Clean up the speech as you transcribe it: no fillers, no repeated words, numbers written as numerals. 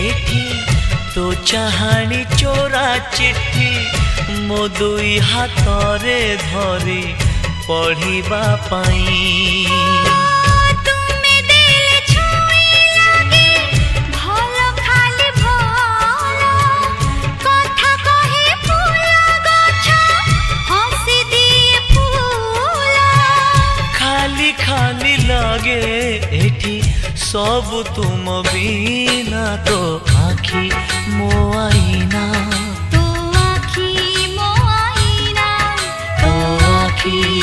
एठी तो चाहानी चोरा चिट्ठी मो दुई हाथरे धरी पढ़िबा पाई। खाली लगे एठी सब तुम बिना तो आखी मो आईना तो आखी